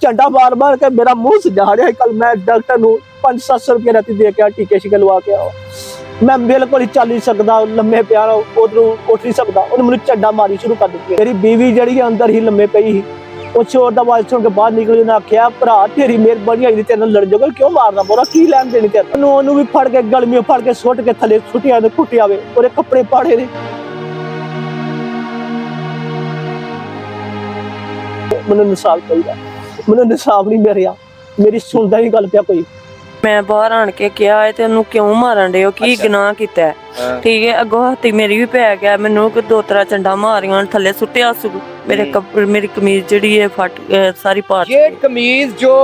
झंडा मार मार के मेरा मुंह सजा रहा है। कल मैं डॉक्टर नूं 500-700 रुपये राती दे के टीके शिके लवा के आओ। मैं बिल्कुल ही चल नहीं सकता, लम्मे पिया उधरों उठ नहीं सकता। उन्हें मुझे झंडा मारी शुरू कर दी। मेरी बीवी जी अंदर ही लम्मे पई ही, वो शोर दा आवाज सुन के बाहर निकली। उन्हें आख्या भरा तेरी मेहरबानी आई तेरे नाल लड़ जाओ, क्यों मारना बोरा की लैन देनी तेरे। उन्होंने भी फड़ के गलमियों फड़ के सुट के थले सुटिया ने कुटिया वे और कपड़े पाड़े ने। मैंने इंसाफ चाहिए, मैंने इंसाफ नहीं मिल रहा, मेरी सुनता नहीं गल पिया कोई। मैं बाहर आन के क्या है तेनू क्यों मारन डे हो, की गुनाह कीता है? ठीक है, अगो हत्ती मेरी भी पै गया, मैनू 2-3 चंडा मारियां, थले सुट्टिया मेरे कपड़े, मेरी कमीज जिहड़ी है फट सारी पाट। ये कमीज जो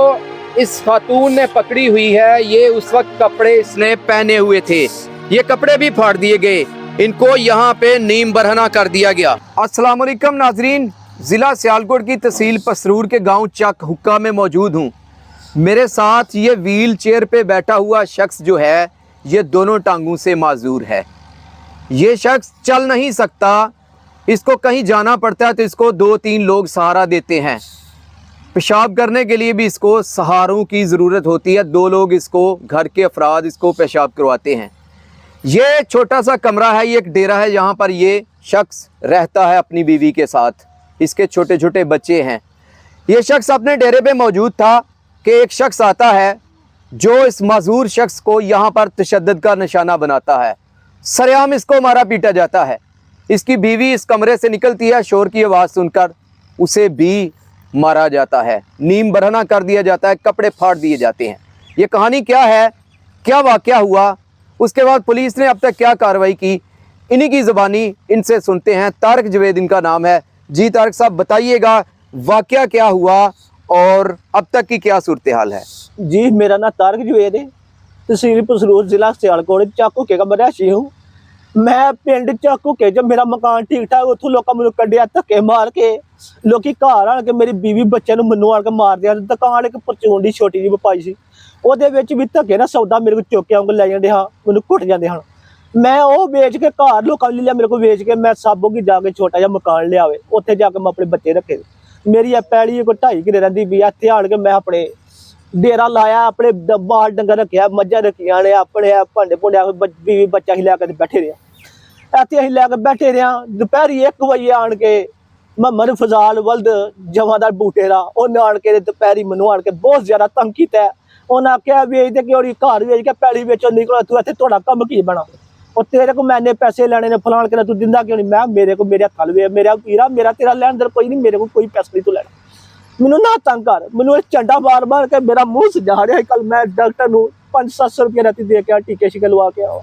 इस खातून ने पकड़ी हुई है, ये उस वक्त कपड़े इसने पहने हुए थे, ये कपड़े भी फाड़ दिए गए, इनको यहाँ पे नीम बरहना कर दिया गया। अस्सलाम वालेकुम नाजरीन, जिला सियालकोट की तहसील पसरूर के गांव चक हुक्का में मौजूद हूँ। मेरे साथ ये व्हील चेयर पे बैठा हुआ शख्स जो है, ये दोनों टांगों से माजूर है। ये शख्स चल नहीं सकता, इसको कहीं जाना पड़ता है तो इसको 2-3 लोग सहारा देते हैं। पेशाब करने के लिए भी इसको सहारों की ज़रूरत होती है, 2 लोग इसको, घर के अफराद इसको पेशाब करवाते हैं। ये छोटा सा कमरा है, ये एक डेरा है, यहाँ पर ये शख्स रहता है अपनी बीवी के साथ, इसके छोटे छोटे बच्चे हैं। ये शख्स अपने डेरे पे मौजूद था कि एक शख्स आता है जो इस माजूर शख्स को यहाँ पर तशद्दुद का निशाना बनाता है। सरेआम इसको मारा पीटा जाता है। इसकी बीवी इस कमरे से निकलती है, शोर की आवाज़ सुनकर उसे भी मारा जाता है, नीम बरहना कर दिया जाता है, कपड़े फाड़ दिए जाते हैं। ये कहानी क्या है, क्या वाक़या हुआ, उसके बाद पुलिस ने अब तक क्या कार्रवाई की, इन्हीं की ज़बानी इनसे सुनते हैं। तारिक जवेद इनका नाम है। जी तारिक साहब, बताइएगा वाक़या क्या हुआ और अब तक की क्या सूरत हाल है? जी, मेरा नाम तारिक जवेद है, तहसील पसरूर, जिला सियालकोट, चक हुक्के का बरहशी हूँ। मैं पिंड चक हुक्के जब मेरा मकान ठीक ठाक, उतों लोग मैं कढ़िया धक्के मार के, लोग घर आन के मेरी बीवी बच्चे मैनू आन के मार दिया। दुकान एक परचून की छोटी जी पाई सी, ਉਹਦੇ ਵਿੱਚ भी धक्के ना सौदा मेरे को चुक के आऊँगा लै जाते हाँ, मैनू घुट जाते हैं। मैं वो बेच के घर लोगों ने लिया मेरे को बेच के, मैं साबो की जाके छोटा जहा मकान लिया, उत्थे जाके मैं अपने बच्चे रखे। मेरी पैली कोई 2.5 किले रही भी, इत्थे आन के मैं अपने डेरा लाया, अपने बाल डंगर रखिया, मझां रखिया ने, अपने भांडे भुंडे बीवी बच्चा ही लैके बैठे रहे। इत्थे असीं लैके बैठे रहे। दोपहरी 1 बजे आन के मोहम्मद फजाल वल्द जमादार बूटे दा, उन्हें आन के दोपहरी मैनू आन के बहुत ज़्यादा तंग किया। उन्हें आख्या वेच दे कि घर वेच के पैली बेचो, निकलो तू, इत्थे तुहाडा कम की बना, और तेरे को मैंने पैसे लेने ने, फलान के तू दिंदा क्यों नहीं? मैं मेरे को मेरे हत्थ वे, मेरा पीरा, मेरा तेरा लैन देन कोई नहीं, मेरे को कोई पैसा नहीं तू लेना। मैनू ना तंग कर, मैनू झंडा मार मार के मेरा मुंह सजा रहा है। कल मैं डॉक्टर नूं 500-700 रुपये राती दे के टीके शिके लवा के आओ।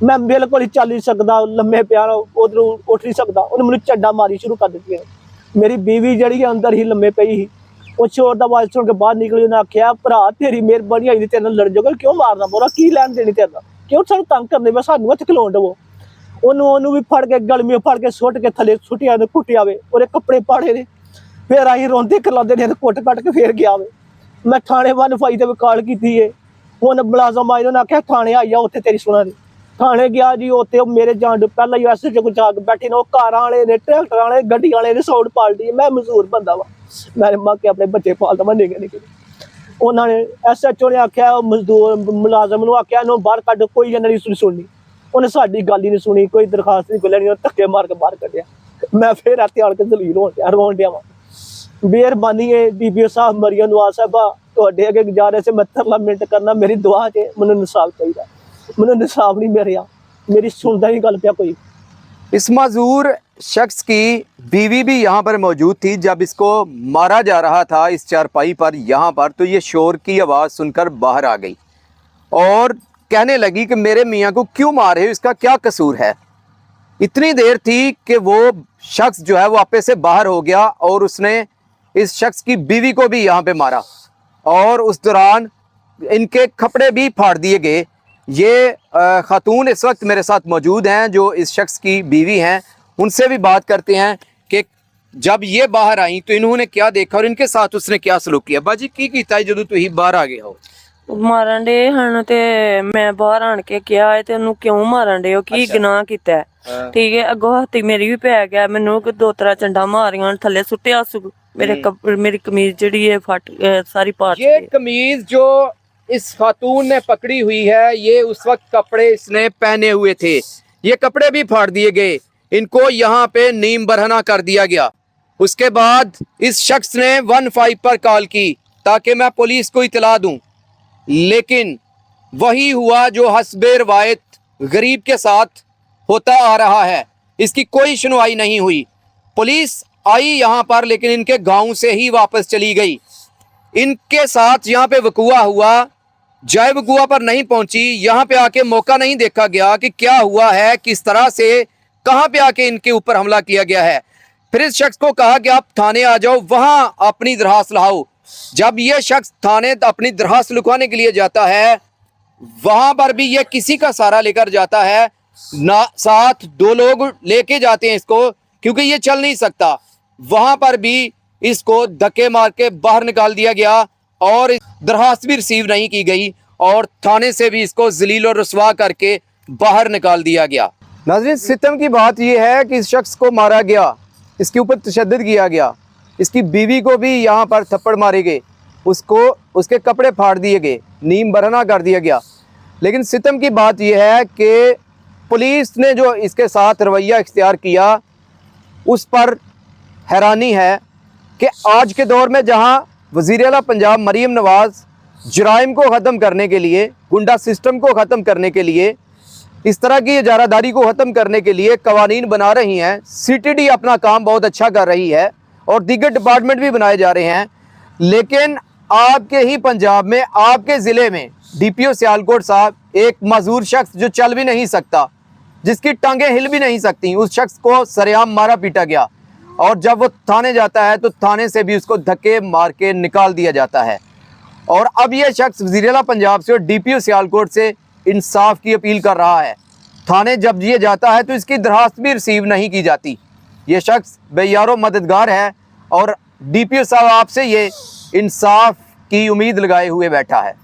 मैं बिल्कुल ही चल नहीं सकता, लम्मे पिया उधरों उठ नहीं सकता। उन्हें मुझे झंडा मारी शुरू कर दी। मेरी बीवी जी अंदर ही लम्मे पई ही, वो शोर दा आवाज सुन के बाहर निकली। उन्हें आख्या भरा तेरी मेहरबानी आई तेरे नाल लड़ जाओ, क्यों मारना बोरा की लैन देनी तेरे, क्यों सानू तंग करने में, सानू इत्थे खलोण दवो। उन्होंने भी फड़ के गलमियों फड़ के सुट के थले सुटिया ने कुटिया वे और कपड़े पाड़े ने। फिर अं रोंदे करलाते ने, कुट कट के फिर गया वे। मैं थाने 1 ते कॉल की है, उन्हें मुलाजम आए, उन्हें आख्या थाने आई जा, उत्थे तेरी सुना दी। थाने गया जी, उत्थे मेरे जान दे पहला ही SHO को जाके बैठे ने, कार वाले ने, ट्रैक्टर वाले, गड्डी वाले ने साउंड पाल्टी। मैं मजदूर बंदा वा, मैंने मां के अपने बच्चे पालता, मैं निके निके। उन्होंने SHO ने आख्या, मजदूर मुलाजम ने आख्या इन्हों बाहर कड्ढ, कोई इन्हां दी सुननी। उन्हें साडी गल ही नहीं सुनी, कोई दरखास्त नहीं कोई लैनी, धक्के मार के बाहर कड्ढिया। मैं फिर इत्थे आन के दलील रोन दिया वा। मेहरबानी है DPO साहब, मरियम नवाज साहबा, तुहाडे अगे गुजारिश है, मैं तरला मिनट करना, मेरी दुआ है, मैनूं इंसाफ चाहिए, मैनूं इंसाफ नहीं मिल रहा, मेरी सुनदा नहीं गल पिया कोई। इस माजूर शख्स की बीवी भी यहाँ पर मौजूद थी जब इसको मारा जा रहा था इस चारपाई पर यहाँ पर, तो ये शोर की आवाज़ सुनकर बाहर आ गई और कहने लगी कि मेरे मियाँ को क्यों मार रहे हो, इसका क्या कसूर है। इतनी देर थी कि वो शख्स जो है वो आपे से बाहर हो गया और उसने इस शख्स की बीवी को भी यहाँ पे मारा और उस दौरान इनके कपड़े भी फाड़ दिए गए। ये खातून इस वक्त मेरे साथ मौजूद हैं जो इस शख्स की बीवी हैं, उनसे भी बात करते हैं कि जब ये बाहर आई तो इन्होंने क्या देखा और इनके साथ उसने क्या सलूक किया। बाजी की कीता जदों तुसीं बाहर आ गए हो? ਮਾਰਨ ਦੇ ਹਨ ਤੇ ਮੈਂ ਬਾਹਰ ਆਣ ਕੇ ਕਿਹਾ ਹੈ ਤੇ ਉਹਨੂੰ ਕਿਉਂ ਮਾਰਨ ਦੇ ਹੋ ਕੀ ਅੱਛਾ। ਗੁਨਾਹ ਕੀਤਾ ਹੈ? ਠੀਕ ਹੈ, ਅੱਗੋਂ ਹੱਥੀ ਮੇਰੀ ਵੀ ਪੈ ਗਿਆ, ਮੈਨੂੰ ਦੋ ਤਰ੍ਹਾਂ ਚੰਡਾ ਮਾਰੀਆਂ, ਥੱਲੇ ਸੁੱਟਿਆ ਮੇਰੀ ਕਮੀਜ਼ ਜਿਹੜੀ ਹੈ ਫਟ ਸਾਰੀ ਪਾਟ ये कमीज जो इस खातून ने पकड़ी हुई है, ये उस वक्त कपड़े इसने पहने हुए थे, ये कपड़े भी फाड़ दिए गए, इनको यहाँ पे नीम बरहना कर दिया गया। उसके बाद इस शख्स ने 15 पर कॉल की ताकि मैं पुलिस को इतला दूं, लेकिन वही हुआ जो हस्बे रवायत गरीब के साथ होता आ रहा है। इसकी कोई सुनवाई नहीं हुई, पुलिस आई यहाँ पर लेकिन इनके गांव से ही वापस चली गई। इनके साथ यहाँ पे वकुआ हुआ, जय वकुआ पर नहीं पहुंची, यहाँ पे आके मौका नहीं देखा गया कि क्या हुआ है, किस तरह से कहाँ पे आके इनके ऊपर हमला किया गया है। फिर इस शख्स को कहा कि आप थाने आ जाओ, वहां अपनी दरखास्त लाओ। जब ये शख्स थाने अपनी दरखास्त लिखवाने के लिए जाता है, वहां पर भी ये किसी का सहारा लेकर जाता है ना, साथ 2 लोग लेके जाते हैं इसको क्योंकि ये चल नहीं सकता। वहां पर भी इसको धक्के मार के बाहर निकाल दिया गया और दरखास्त भी रिसीव नहीं की गई और थाने से भी इसको जलील और रुसवा करके बाहर निकाल दिया गया। नाज़रीन, सितम की बात यह है कि इस शख्स को मारा गया, इसके ऊपर तशद्दुद किया गया, इसकी बीवी को भी यहाँ पर थप्पड़ मारे गए, उसको उसके कपड़े फाड़ दिए गए, नीम बरहना कर दिया गया। लेकिन सितम की बात यह है कि पुलिस ने जो इसके साथ रवैया इख्तियार किया, उस पर हैरानी है कि आज के दौर में जहां वज़ीर आला पंजाब मरीम नवाज़ जराइम को ख़त्म करने के लिए, गुंडा सिस्टम को ख़त्म करने के लिए, इस तरह की इजारादारी को ख़त्म करने के लिए कवानीन बना रही हैं, CTD अपना काम बहुत अच्छा कर रही है और दीगर डिपार्टमेंट भी बनाए जा रहे हैं, लेकिन आपके ही पंजाब में, आपके ज़िले में DPO सियालकोट साहब, एक माजूर शख्स जो चल भी नहीं सकता, जिसकी टांगें हिल भी नहीं सकती, उस शख्स को सरेआम मारा पीटा गया और जब वो थाने जाता है तो थाने से भी उसको धक्के मार के निकाल दिया जाता है। और अब ये शख्स वज़ीर आला पंजाब से और DPO सियालकोट से इंसाफ की अपील कर रहा है। थाने जब ये जाता है तो इसकी दरखास्त भी रिसीव नहीं की जाती। ये शख्स बेयारो मददगार है और DPO साहब आपसे ये इंसाफ की उम्मीद लगाए हुए बैठा है।